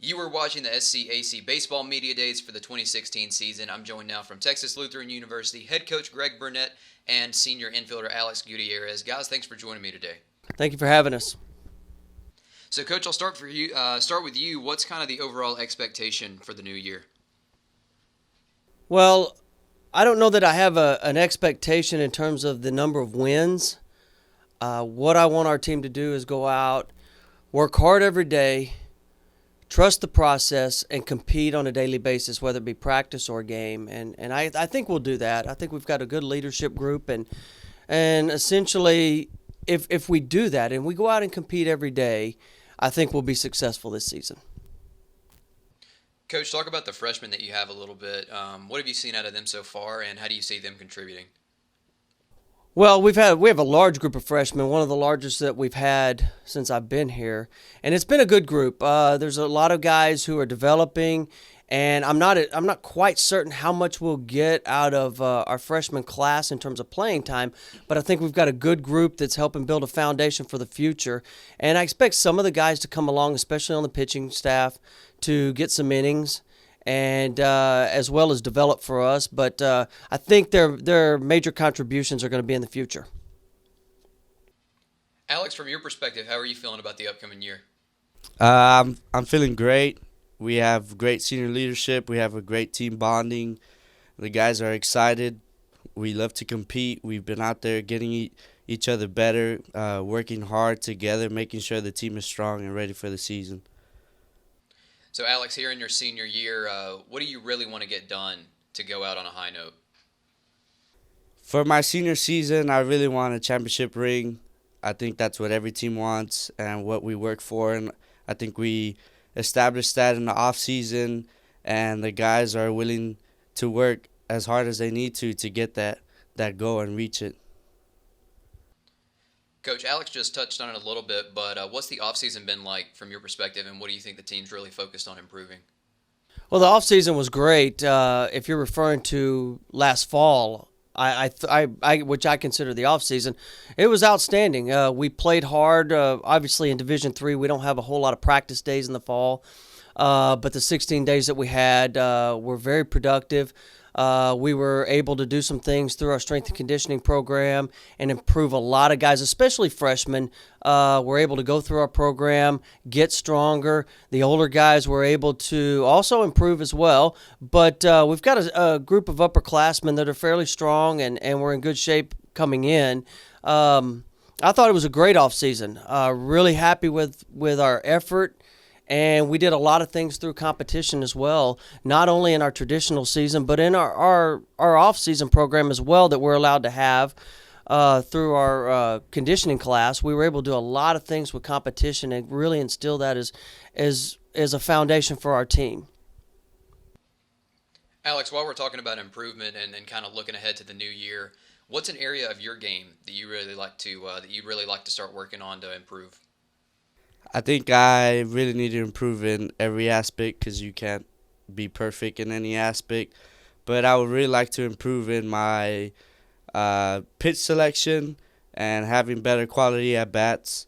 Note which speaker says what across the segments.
Speaker 1: You were watching the SCAC Baseball Media Days for the 2016 season. I'm joined now from Texas Lutheran University head coach Greg Burnett and senior infielder Alex Gutierrez. Guys, thanks for joining me today.
Speaker 2: Thank you for having us.
Speaker 1: So, Coach, I'll start with you. What's kind of the overall expectation for the new year?
Speaker 2: Well, I don't know that I have an expectation in terms of the number of wins. What I want our team to do is go out, work hard every day, trust the process, and compete on a daily basis, whether it be practice or game. And I think we'll do that. I think we've got a good leadership group, and essentially, if we do that and we go out and compete every day, I think we'll be successful this season.
Speaker 1: Coach, talk about the freshmen that you have a little bit. What have you seen out of them so far, and how do you see them contributing?
Speaker 2: Well, we have a large group of freshmen, one of the largest that we've had since I've been here, and it's been a good group. There's a lot of guys who are developing, and I'm not quite certain how much we'll get out of our freshman class in terms of playing time, but I think we've got a good group that's helping build a foundation for the future, and I expect some of the guys to come along, especially on the pitching staff, to get some innings and as well as develop for us. But I think their major contributions are going to be in the future.
Speaker 1: Alex, from your perspective, how are you feeling about the upcoming year?
Speaker 3: I'm feeling great. We have great senior leadership. We have a great team bonding. The guys are excited. We love to compete. We've been out there getting each other better, working hard together, making sure the team is strong and ready for the season.
Speaker 1: So, Alex, here in your senior year, what do you really want to get done to go out on a high note?
Speaker 3: For my senior season, I really want a championship ring. I think that's what every team wants and what we work for. And I think we established that in the off season, and the guys are willing to work as hard as they need to get that goal and reach it.
Speaker 1: Coach, Alex just touched on it a little bit, but what's the offseason been like from your perspective, and what do you think the team's really focused on improving?
Speaker 2: Well, the offseason was great. If you're referring to last fall, which I consider the offseason, it was outstanding. We played hard. Obviously, in Division III, we don't have a whole lot of practice days in the fall, but the 16 days that we had were very productive. We were able to do some things through our strength and conditioning program and improve a lot of guys, especially freshmen, were able to go through our program, get stronger. The older guys were able to also improve as well. But we've got a group of upperclassmen that are fairly strong, and we're in good shape coming in. I thought it was a great offseason. Really happy with our effort. And we did a lot of things through competition as well, not only in our traditional season, but in our off-season program as well that we're allowed to have through our conditioning class. We were able to do a lot of things with competition and really instill that as a foundation for our team.
Speaker 1: Alex, while we're talking about improvement and kind of looking ahead to the new year, what's an area of your game that you really like to start working on to improve?
Speaker 3: I think I really need to improve in every aspect because you can't be perfect in any aspect. But I would really like to improve in my pitch selection and having better quality at bats.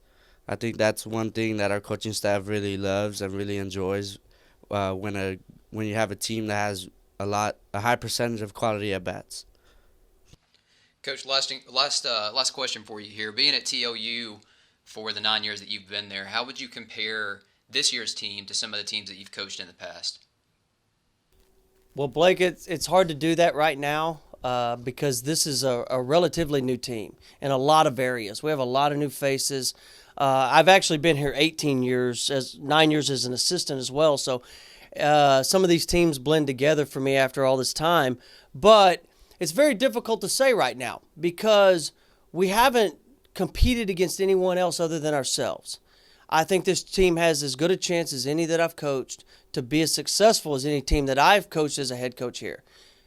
Speaker 3: I think that's one thing that our coaching staff really loves and really enjoys when you have a team that has a high percentage of quality at bats.
Speaker 1: Coach, last question for you here. Being at TOU for the 9 years that you've been there, how would you compare this year's team to some of the teams that you've coached in the past?
Speaker 2: Well, Blake, it's hard to do that right now because this is a relatively new team in a lot of areas. We have a lot of new faces. I've actually been here 18 years, 9 years as an assistant as well, so some of these teams blend together for me after all this time. But it's very difficult to say right now because we haven't competed against anyone else other than ourselves. I think this team has as good a chance as any that I've coached to be as successful as any team that I've coached as a head coach here.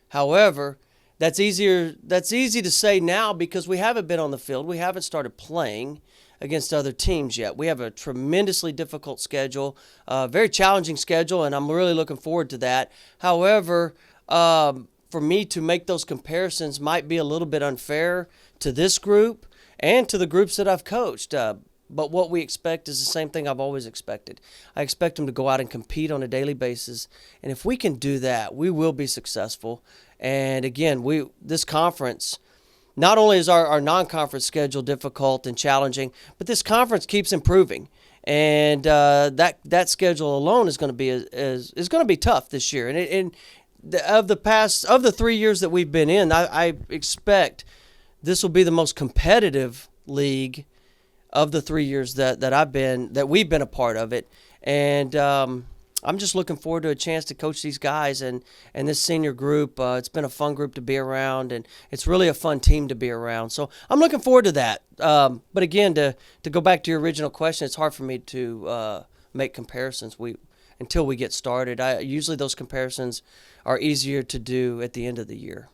Speaker 2: However, that's easy to say now because we haven't been on the field. We haven't started playing against other teams yet. We have a tremendously difficult schedule, very challenging schedule, and I'm really looking forward to that. However, for me to make those comparisons might be a little bit unfair to this group and to the groups that I've coached. But what we expect is the same thing I've always expected. I expect them to go out and compete on a daily basis, and if we can do that, we will be successful. And again, this conference, not only is our non-conference schedule difficult and challenging, but this conference keeps improving. And that schedule alone is going to be tough this year. And of the 3 years that we've been in, I expect this will be the most competitive league of the 3 years that we've been a part of it. And I'm just looking forward to a chance to coach these guys and this senior group. It's been a fun group to be around, and it's really a fun team to be around. So I'm looking forward to that. But again, to go back to your original question, it's hard for me to make comparisons until we get started. Usually those comparisons are easier to do at the end of the year.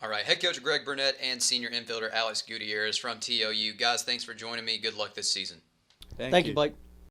Speaker 1: All right, head coach Greg Burnett and senior infielder Alex Gutierrez from TOU. Guys, thanks for joining me. Good luck this season.
Speaker 2: Thank you, Blake.